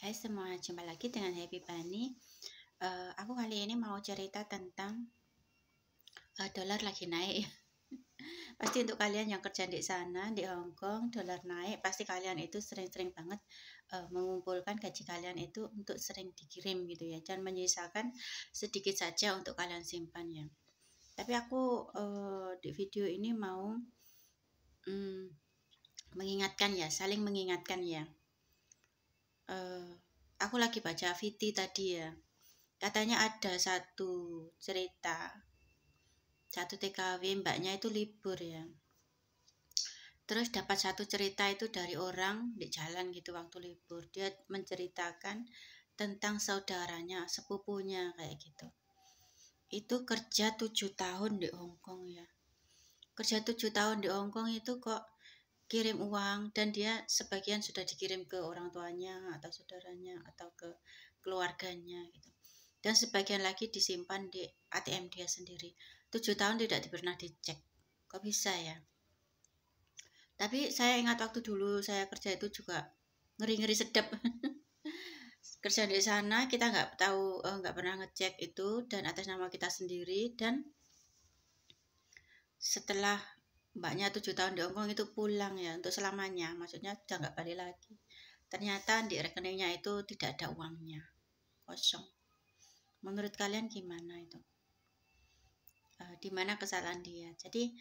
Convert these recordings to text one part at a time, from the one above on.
Hai semua, jumpa lagi dengan Happy Bunny. Aku kali ini mau cerita tentang dolar lagi naik. Pasti untuk kalian yang kerja di sana, di Hong Kong, dolar naik, pasti kalian itu sering-sering banget mengumpulkan gaji kalian itu untuk sering dikirim gitu ya. Dan menyisakan sedikit saja untuk kalian simpan ya. Tapi aku di video ini mau mengingatkan ya, saling mengingatkan ya. Aku lagi baca VT tadi ya. Katanya ada satu cerita, satu TKW mbaknya itu libur ya. Terus dapat satu cerita itu dari orang di jalan gitu waktu libur. Dia menceritakan tentang saudaranya, sepupunya kayak gitu. Itu kerja 7 tahun di Hong Kong ya. Kerja 7 tahun di Hong Kong itu kok kirim uang, dan dia sebagian sudah dikirim ke orang tuanya atau saudaranya atau ke keluarganya gitu. Dan sebagian lagi disimpan di ATM dia sendiri. 7 tahun tidak pernah dicek. Kok bisa ya? Tapi saya ingat waktu dulu saya kerja itu juga ngeri-ngeri sedap. Kerja di sana kita nggak pernah ngecek itu dan atas nama kita sendiri. Dan setelah mbaknya 7 tahun di Hongkong itu pulang ya untuk selamanya, maksudnya udah nggak balik lagi. Ternyata di rekeningnya itu tidak ada uangnya, kosong. Menurut kalian gimana itu? Di mana kesalahan dia? Jadi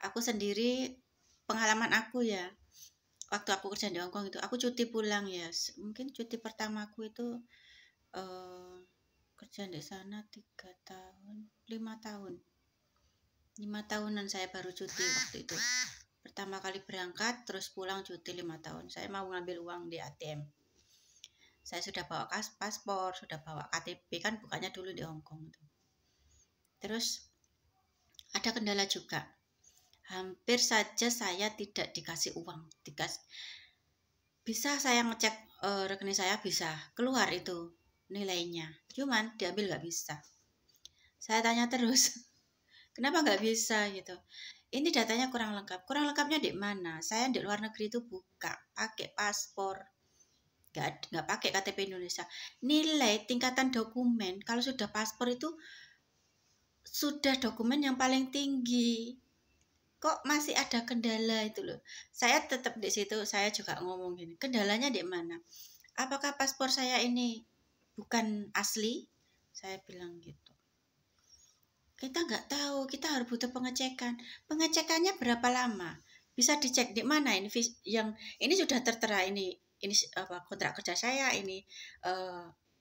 aku sendiri, pengalaman aku ya, waktu aku kerja di Hongkong itu aku cuti pulang ya, mungkin cuti pertamaku itu kerja di sana 3 tahun 5 tahunan saya baru cuti waktu itu. Pertama kali berangkat terus pulang cuti 5 tahun. Saya mau ngambil uang di ATM. Saya sudah bawa paspor, sudah bawa KTP, kan bukannya dulu di Hongkong itu. Terus ada kendala juga. Hampir saja saya tidak dikasih uang. Bisa saya ngecek rekening saya, bisa keluar itu nilainya. Cuman diambil nggak bisa. Saya tanya terus, kenapa nggak bisa gitu. Ini datanya kurang lengkap. Kurang lengkapnya di mana? Saya di luar negeri itu buka, pakai paspor, nggak pakai KTP Indonesia. Nilai tingkatan dokumen kalau sudah paspor itu sudah dokumen yang paling tinggi. Kok masih ada kendala itu loh. Saya tetap di situ, saya juga ngomong gini, kendalanya di mana? Apakah paspor saya ini bukan asli? Saya bilang gitu. Kita nggak tahu, kita harus butuh pengecekan. Pengecekannya berapa lama? Bisa dicek di mana ini yang ini sudah tertera, ini apa, kontrak kerja saya, ini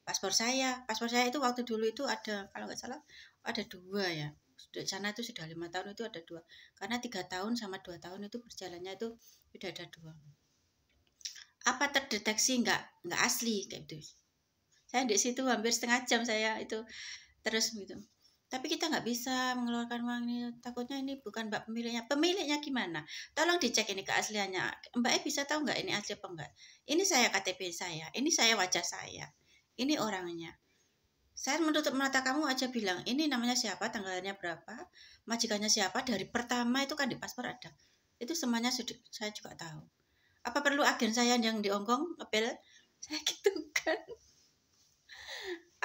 paspor saya. Paspor saya itu waktu dulu itu ada, kalau nggak salah ada 2 ya. Di sana itu sudah 5 tahun itu ada 2. Karena 3 tahun sama 2 tahun itu berjalannya itu sudah ada 2. Apa terdeteksi nggak asli kayak gitu. Saya di situ hampir setengah jam saya itu terus gitu. Tapi kita nggak bisa mengeluarkan uang ini, takutnya ini bukan mbak pemiliknya. Pemiliknya gimana? Tolong dicek ini keasliannya. Mbaknya bisa tahu nggak ini asli apa enggak? Ini saya KTP saya, ini saya wajah saya, ini orangnya. Saya menutup mata kamu aja bilang, ini namanya siapa, tanggalnya berapa, majikannya siapa, dari pertama itu kan di paspor ada. Itu semuanya saya juga tahu. Apa perlu agen saya yang di Hongkong apel? Saya gitu kan.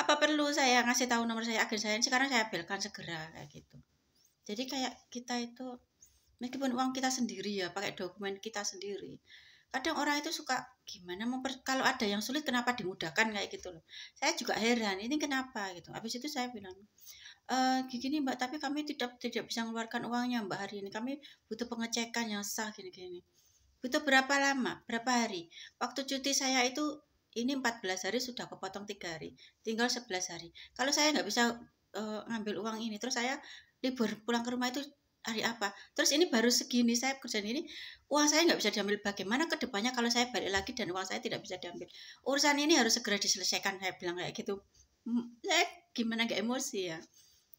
Apa perlu saya ngasih tahu nomor saya, agen saya, sekarang saya belkan segera kayak gitu. Jadi kayak kita itu meskipun uang kita sendiri ya, pakai dokumen kita sendiri, kadang orang itu suka gimana kalau ada yang sulit kenapa dimudahkan kayak gitu loh. Saya juga heran ini kenapa gitu. Habis itu saya bilang gini mbak, tapi kami tidak bisa mengeluarkan uangnya mbak hari ini, kami butuh pengecekan yang sah gini. Butuh berapa lama, berapa hari? Waktu cuti saya itu ini 14 hari sudah kepotong 3 hari, tinggal 11 hari. Kalau saya nggak bisa ngambil uang ini, terus saya libur pulang ke rumah itu hari apa? Terus ini baru segini saya kerjaan ini, uang saya nggak bisa diambil. Bagaimana ke depannya kalau saya balik lagi dan uang saya tidak bisa diambil? Urusan ini harus segera diselesaikan, saya bilang kayak gitu. Saya gimana nggak emosi ya?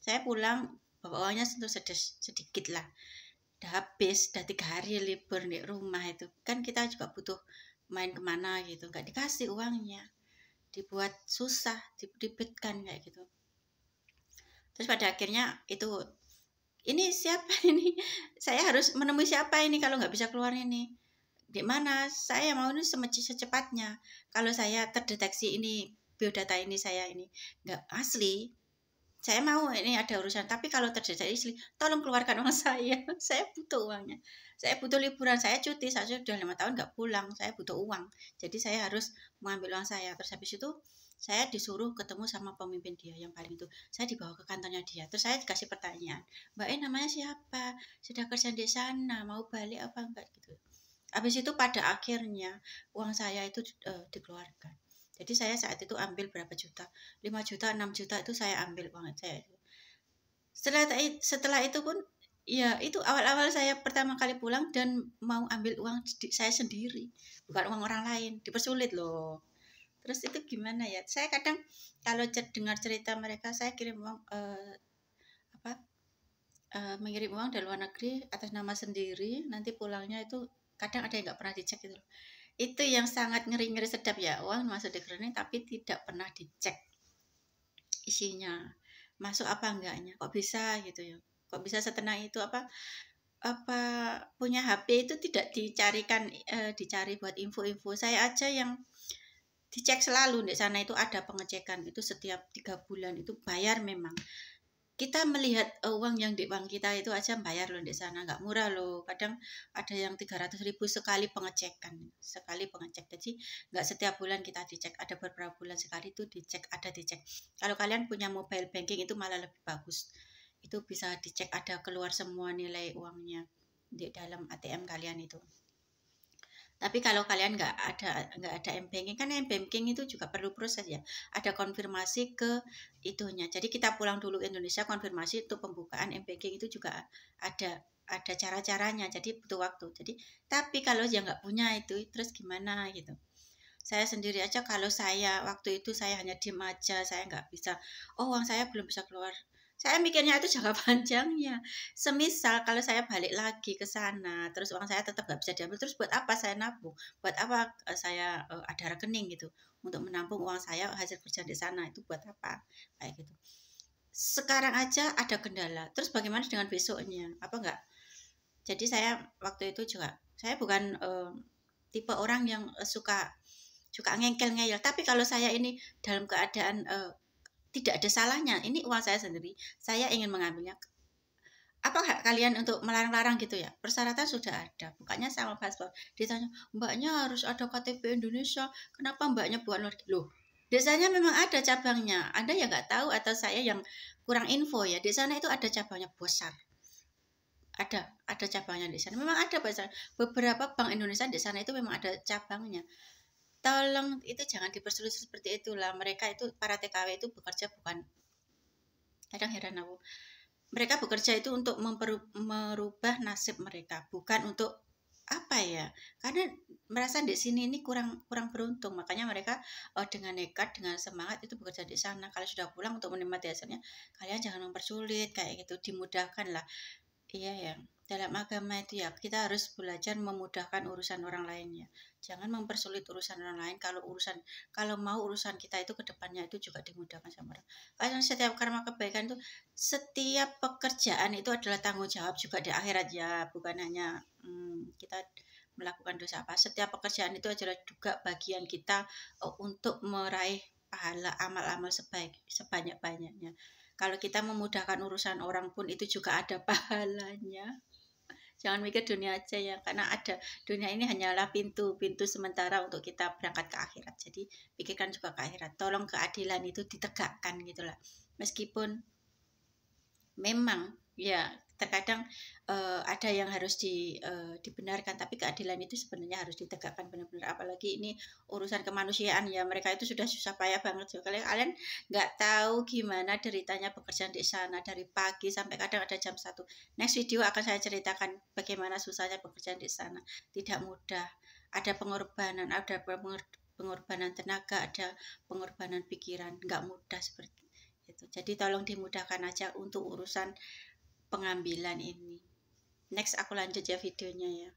Saya pulang bawa uangnya sedikit lah. Udah habis, udah 3 hari libur di rumah itu. Kan kita juga butuh main kemana gitu, nggak dikasih uangnya. Dibuat susah, diribetkan kayak gitu. Terus pada akhirnya itu, ini siapa ini? Saya harus menemui siapa ini kalau nggak bisa keluar ini? di mana saya mau ini secepatnya. Kalau saya terdeteksi ini biodata ini saya ini nggak asli, saya mau ini ada urusan. Tapi kalau terdeteksi asli, tolong keluarkan uang saya. Saya butuh uangnya. Saya butuh liburan. Saya cuti. Saya sudah 5 tahun nggak pulang. Saya butuh uang. Jadi saya harus mengambil uang saya. Terus habis itu saya disuruh ketemu sama pemimpin dia yang paling itu. Saya dibawa ke kantornya dia. Terus saya dikasih pertanyaan, Mbak namanya siapa? Sudah kerja di sana? Mau balik apa enggak gitu. Habis itu pada akhirnya uang saya itu dikeluarkan. Jadi saya saat itu ambil berapa juta? 5 juta, 6 juta itu saya ambil uang saya. Setelah itu pun ya itu awal-awal saya pertama kali pulang dan mau ambil uang saya sendiri, bukan uang orang lain, dipersulit loh. Terus itu gimana ya? Saya kadang kalau dengar cerita mereka, saya kirim uang mengirim uang dari luar negeri atas nama sendiri, nanti pulangnya itu kadang ada yang nggak pernah dicek gitu. Itu yang sangat ngeri-ngeri sedap ya, uang masuk di rekening tapi tidak pernah dicek isinya, masuk apa enggaknya, kok bisa gitu ya, kok bisa setenang itu, apa punya HP itu tidak dicarikan dicari buat info-info. Saya aja yang dicek selalu di sana itu ada pengecekan itu setiap 3 bulan itu bayar memang. Kita melihat uang yang di bank kita itu aja bayar loh di sana, nggak murah loh. Kadang ada yang 300.000 sekali pengecekan, sekali pengecek. Jadi nggak setiap bulan kita dicek, ada beberapa bulan sekali itu dicek, ada dicek. Kalau kalian punya mobile banking itu malah lebih bagus. Itu bisa dicek, ada keluar semua nilai uangnya di dalam ATM kalian itu. Tapi kalau kalian nggak ada m-banking, kan m-banking itu juga perlu proses ya. Ada konfirmasi ke itunya. Jadi kita pulang dulu Indonesia, konfirmasi untuk pembukaan m-banking itu juga ada cara-caranya. Jadi butuh waktu. Jadi tapi kalau yang nggak punya itu terus gimana gitu. Saya sendiri aja kalau saya waktu itu saya hanya diem aja, saya nggak bisa. Oh, uang saya belum bisa keluar. Saya mikirnya itu jangka panjangnya. Semisal kalau saya balik lagi ke sana, terus uang saya tetap nggak bisa diambil, terus buat apa saya nabung? Buat apa saya ada rekening gitu untuk menampung uang saya hasil kerja di sana itu buat apa? Kayak gitu. Sekarang aja ada kendala. Terus bagaimana dengan besoknya? Apa enggak? Jadi saya waktu itu juga saya bukan tipe orang yang suka ngengkel-ngeyel. Tapi kalau saya ini dalam keadaan tidak ada salahnya, ini uang saya sendiri, saya ingin mengambilnya. Apa hak kalian untuk melarang-larang gitu ya? Persyaratan sudah ada, bukannya sama paspor. Ditanya, mbaknya harus ada KTP Indonesia, kenapa mbaknya buat luar? Loh, desanya memang ada cabangnya. Anda ya nggak tahu atau saya yang kurang info ya. Di sana itu ada cabangnya besar. Ada cabangnya di sana. Memang ada besar. Beberapa bank Indonesia di sana itu memang ada cabangnya. Tolong itu jangan dipersulit seperti itulah. Mereka itu para TKW itu bekerja bukan, kadang heran aku, mereka bekerja itu untuk merubah nasib mereka, bukan untuk apa ya, karena merasa di sini ini kurang beruntung, makanya mereka dengan nekat, dengan semangat itu bekerja di sana. Kalau sudah pulang untuk menikmati hasilnya, kalian jangan mempersulit kayak gitu, dimudahkan lah. Iya ya, dalam agama itu ya kita harus belajar memudahkan urusan orang lainnya. Jangan mempersulit urusan orang lain. Kalau mau urusan kita itu ke depannya itu juga dimudahkan sama orang. Karena setiap karma kebaikan itu, setiap pekerjaan itu adalah tanggung jawab juga di akhirat ya, bukan hanya kita melakukan dosa apa. Setiap pekerjaan itu adalah juga bagian kita untuk meraih pahala amal-amal sebanyak-banyaknya. Kalau kita memudahkan urusan orang pun itu juga ada pahalanya. Jangan mikir dunia aja ya, karena dunia ini hanyalah pintu sementara untuk kita berangkat ke akhirat. Jadi pikirkan juga ke akhirat. Tolong keadilan itu ditegakkan gitulah. Meskipun memang ya terkadang ada yang harus dibenarkan, tapi keadilan itu sebenarnya harus ditegakkan benar-benar. Apalagi ini urusan kemanusiaan ya, mereka itu sudah susah payah banget. Kalian nggak tahu gimana deritanya pekerjaan di sana dari pagi sampai kadang ada jam 1. Next video akan saya ceritakan bagaimana susahnya pekerjaan di sana. Tidak mudah, ada pengorbanan tenaga, ada pengorbanan pikiran, nggak mudah seperti itu. Jadi tolong dimudahkan aja untuk urusan pengambilan ini. Next aku lanjut ya videonya ya.